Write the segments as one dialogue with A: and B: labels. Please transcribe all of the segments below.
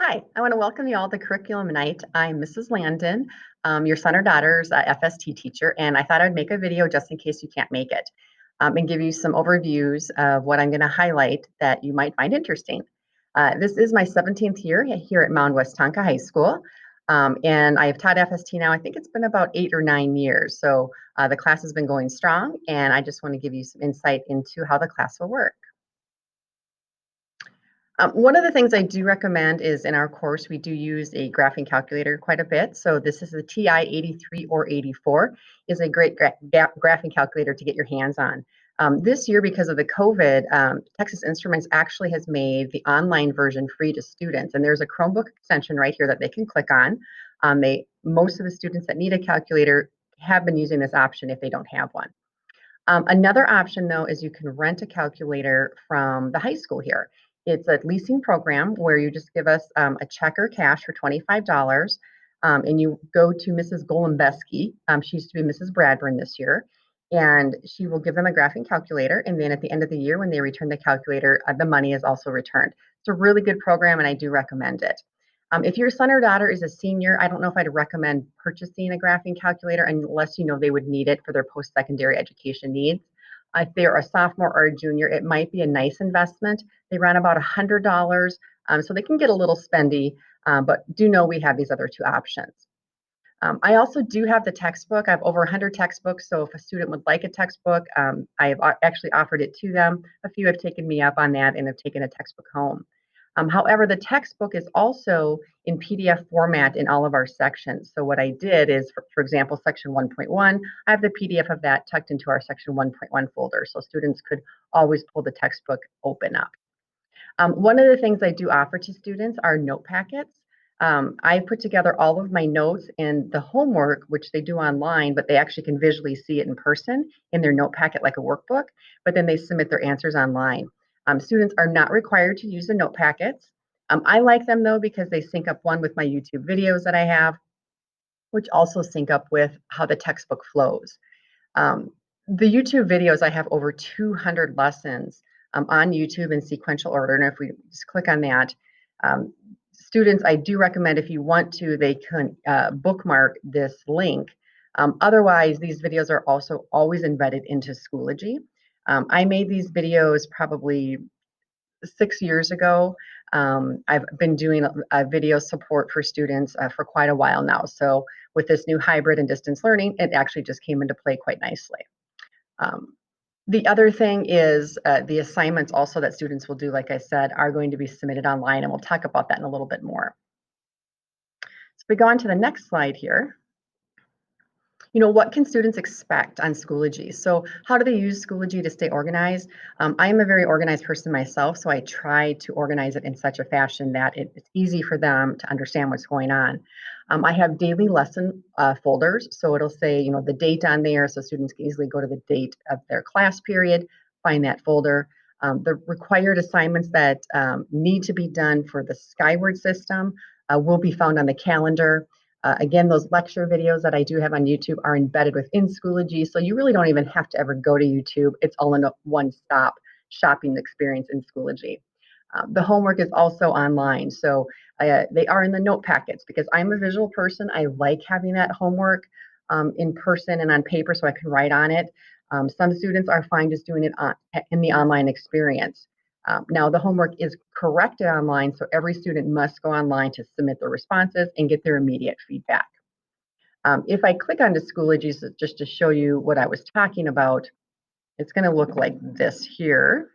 A: Hi, I want to welcome you all to Curriculum Night. I'm Mrs. Landon, your son or daughter's FST teacher, and I thought I'd make a video just in case you can't make it and give you some overviews of what I'm going to highlight that you might find interesting. This is my 17th year here at Mound Westonka High School, and I have taught FST now. I think it's been about 8 or 9 years. So the class has been going strong, and I just want to give you some insight into how the class will work. One of the things I do recommend is in our course, we do use a graphing calculator quite a bit. So this is the TI 83 or 84 is a great graphing calculator to get your hands on. This year, because of the COVID, Texas Instruments actually has made the online version free to students. And there's a Chromebook extension right here that they can click on. Most of the students that need a calculator have been using this option if they don't have one. Another option, though, is you can rent a calculator from the high school here. It's a leasing program where you just give us a check or cash for $25, and you go to Mrs. Golombeski. She used to be Mrs. Bradburn this year, and she will give them a graphing calculator. And then at the end of the year, when they return the calculator, the money is also returned. It's a really good program, and I do recommend it. If your son or daughter is a senior, I don't know if I'd recommend purchasing a graphing calculator unless you know they would need it for their post-secondary education needs. If they're a sophomore or a junior, it might be a nice investment. They run about $100, so they can get a little spendy, but do know we have these other two options. I also do have the textbook. I have over 100 textbooks, so if a student would like a textbook, I have actually offered it to them. A few have taken me up on that and have taken a textbook home. However, the textbook is also in PDF format in all of our sections. So what I did is, for example, section 1.1, I have the PDF of that tucked into our section 1.1 folder, so students could always pull the textbook open up. One of the things I do offer to students are note packets. I put together all of my notes and the homework, which they do online, but they actually can visually see it in person in their note packet like a workbook, but then they submit their answers online. Students are not required to use the note packets. I like them though because they sync up one with my YouTube videos that I have, which also sync up with how the textbook flows. Um, the YouTube videos, I have over 200 lessons on YouTube in sequential order. And if we just click on that, students, I do recommend if you want to, they can bookmark this link. Otherwise, these videos are also always embedded into Schoology. I made these videos probably 6 years ago. I've been doing a video support for students for quite a while now. So with this new hybrid and distance learning, it actually just came into play quite nicely. Um, the other thing is the assignments also that students will do, like I said, are going to be submitted online, and we'll talk about that in a little bit more. So if we go on to the next slide here, what can students expect on Schoology? So how do they use Schoology to stay organized? I am a very organized person myself, so I try to organize it in such a fashion that it's easy for them to understand what's going on. I have daily lesson folders, so it'll say, the date on there, so students can easily go to the date of their class period, find that folder. The required assignments that need to be done for the Skyward system will be found on the calendar. Again, those lecture videos that I do have on YouTube are embedded within Schoology, so you really don't even have to ever go to YouTube. It's all in a one-stop shopping experience in Schoology. The homework is also online, so they are in the note packets because I'm a visual person. I like having that homework in person and on paper so I can write on it. Some students are fine just doing it in the online experience. Now, the homework is corrected online, so every student must go online to submit their responses and get their immediate feedback. If I click onto Schoology, just to show you what I was talking about, it's going to look like this here.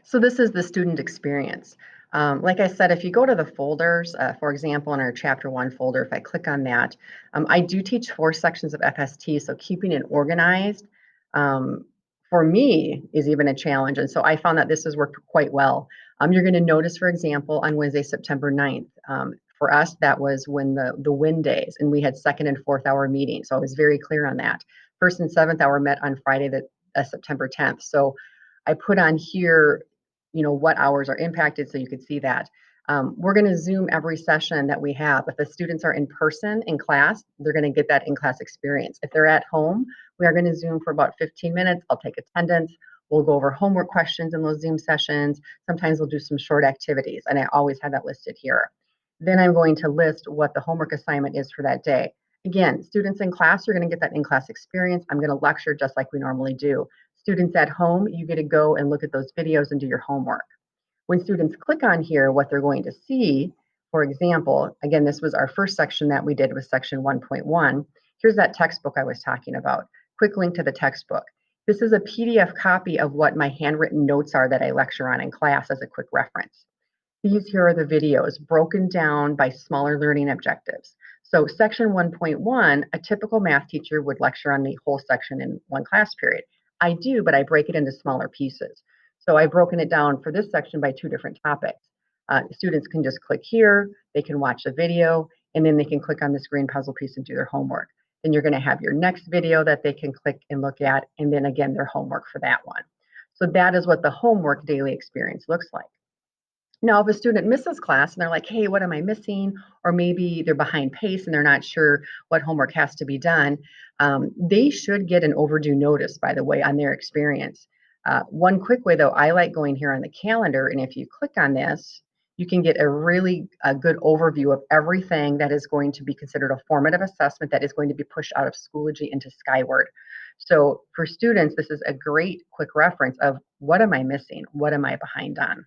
A: So this is the student experience. Like I said, if you go to the folders, for example, in our Chapter 1 folder, if I click on that, I do teach 4 sections of FST, so keeping it organized for me is even a challenge. And so I found that this has worked quite well. You're going to notice, for example, on Wednesday, September 9th, for us, that was when the WIN days, and we had 2nd and 4th hour meetings. So I was very clear on that. 1st and 7th hour met on Friday, September 10th. So I put on here what hours are impacted so you could see that. We're going to Zoom every session that we have. If the students are in person in class, they're going to get that in-class experience. If they're at home, we are going to Zoom for about 15 minutes. I'll take attendance. We'll go over homework questions in those Zoom sessions. Sometimes we'll do some short activities, and I always have that listed here. Then I'm going to list what the homework assignment is for that day. Again, students in class, you're going to get that in-class experience. I'm going to lecture just like we normally do. Students at home, you get to go and look at those videos and do your homework. When students click on here, what they're going to see, for example, again, this was our first section that we did with section 1.1. Here's that textbook I was talking about. Quick link to the textbook. This is a PDF copy of what my handwritten notes are that I lecture on in class as a quick reference. These here are the videos broken down by smaller learning objectives. So section 1.1, a typical math teacher would lecture on the whole section in one class period. I do, but I break it into smaller pieces. So I've broken it down for this section by 2 different topics. Students can just click here, they can watch the video, and then they can click on this green puzzle piece and do their homework. Then you're going to have your next video that they can click and look at, and then again, their homework for that one. So that is what the homework daily experience looks like. Now, if a student misses class and they're like, hey, what am I missing? Or maybe they're behind pace and they're not sure what homework has to be done, they should get an overdue notice, by the way, on their experience. One quick way, though, I like going here on the calendar, and if you click on this, you can get a good overview of everything that is going to be considered a formative assessment that is going to be pushed out of Schoology into Skyward. So for students, this is a great quick reference of what am I missing? What am I behind on?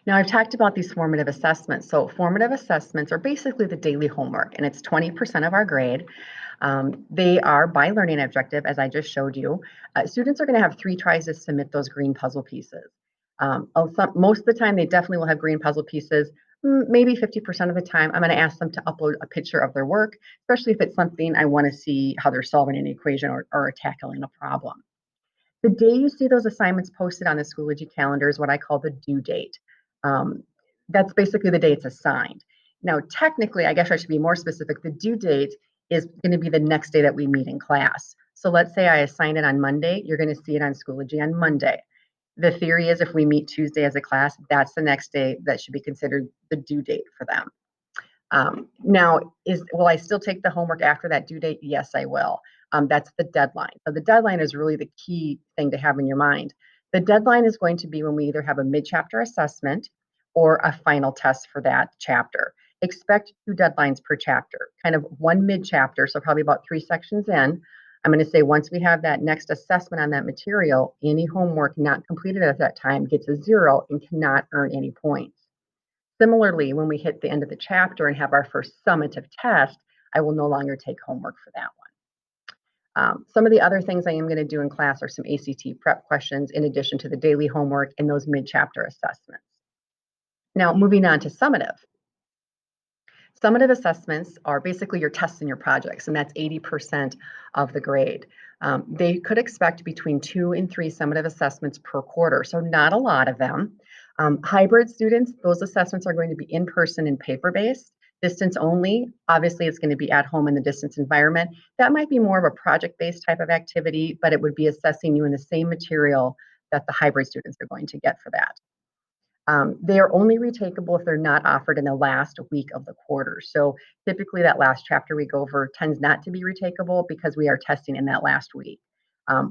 A: Now, I've talked about these formative assessments. So, formative assessments are basically the daily homework, and it's 20% of our grade. They are by learning objective, as I just showed you. Students are going to have 3 tries to submit those green puzzle pieces. Most of the time, they definitely will have green puzzle pieces. Maybe 50% of the time, I'm going to ask them to upload a picture of their work, especially if it's something I want to see how they're solving an equation or tackling a problem. The day you see those assignments posted on the Schoology calendar is what I call the due date. Um, that's basically the day it's assigned. Now, technically, I guess I should be more specific. The due date is going to be the next day that we meet in class. So let's say I assign it on Monday, you're going to see it on Schoology on Monday. The theory is if we meet Tuesday as a class, that's the next day that should be considered the due date for them. Now, will I still take the homework after that due date? Yes, I will. That's the deadline. So the deadline is really the key thing to have in your mind. The deadline is going to be when we either have a mid-chapter assessment or a final test for that chapter. Expect 2 deadlines per chapter, kind of one mid-chapter, so probably about 3 sections in. I'm going to say once we have that next assessment on that material, any homework not completed at that time gets a 0 and cannot earn any points. Similarly, when we hit the end of the chapter and have our first summative test, I will no longer take homework for that one. Some of the other things I am going to do in class are some ACT prep questions in addition to the daily homework and those mid-chapter assessments. Now, moving on to summative. Summative assessments are basically your tests and your projects, and that's 80% of the grade. They could expect between 2 and 3 summative assessments per quarter, so not a lot of them. Hybrid students, those assessments are going to be in person and paper-based. Distance only, obviously it's going to be at home in the distance environment. That might be more of a project-based type of activity, but it would be assessing you in the same material that the hybrid students are going to get for that. They are only retakeable if they're not offered in the last week of the quarter. So typically that last chapter we go over tends not to be retakeable because we are testing in that last week.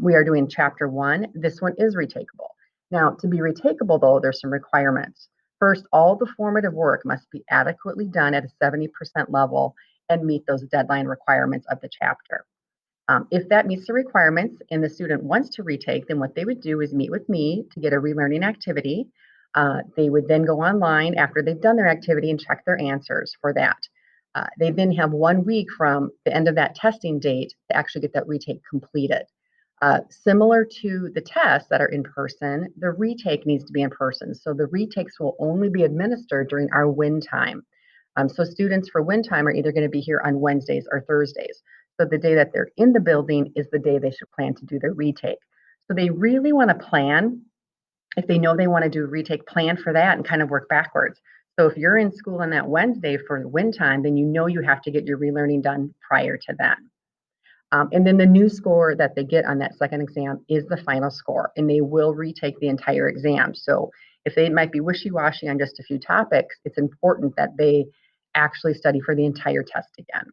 A: We are doing chapter 1. This one is retakeable. Now, to be retakeable, though, there's some requirements. First, all the formative work must be adequately done at a 70% level and meet those deadline requirements of the chapter. If that meets the requirements and the student wants to retake, then what they would do is meet with me to get a relearning activity. They would then go online after they've done their activity and check their answers for that. They then have 1 week from the end of that testing date to actually get that retake completed. Similar to the tests that are in person, the retake needs to be in person. So the retakes will only be administered during our win time. So students for win time are either going to be here on Wednesdays or Thursdays. So the day that they're in the building is the day they should plan to do their retake. So they really want to plan. If they know they want to do a retake, plan for that and kind of work backwards. So if you're in school on that Wednesday for the win time, then you know you have to get your relearning done prior to that. And then the new score that they get on that second exam is the final score, and they will retake the entire exam. So if they might be wishy-washy on just a few topics, it's important that they actually study for the entire test again.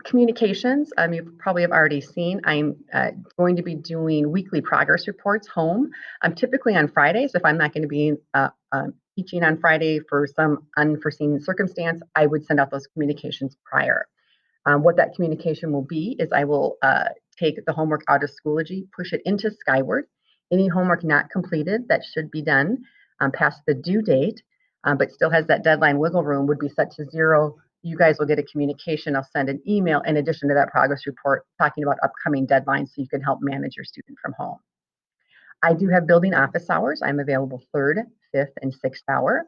A: Communications, you probably have already seen, I'm going to be doing weekly progress reports home. Typically on Fridays, if I'm not going to be teaching on Friday for some unforeseen circumstance, I would send out those communications prior. What that communication will be is I will take the homework out of Schoology, push it into Skyward. Any homework not completed that should be done past the due date, but still has that deadline wiggle room would be set to 0. You guys will get a communication. I'll send an email in addition to that progress report talking about upcoming deadlines so you can help manage your student from home. I do have building office hours. I'm available 3rd, 5th, and 6th hour.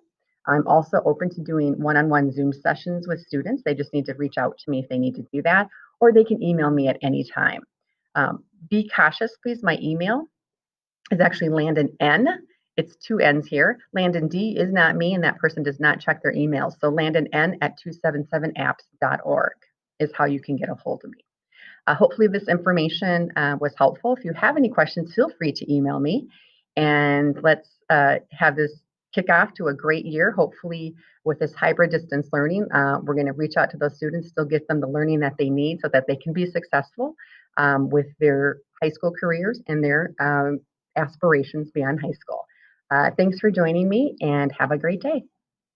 A: I'm also open to doing one-on-one Zoom sessions with students. They just need to reach out to me if they need to do that, or they can email me at any time. Be cautious, please. My email is actually Landon N. It's 2 N's here. Landon D is not me, and that person does not check their emails. So Landon N at 277apps.org is how you can get a hold of me. Hopefully this information was helpful. If you have any questions, feel free to email me, and let's have this kick off to a great year. Hopefully with this hybrid distance learning, we're going to reach out to those students, still get them the learning that they need so that they can be successful with their high school careers and their aspirations beyond high school. Thanks for joining me, and have a great day.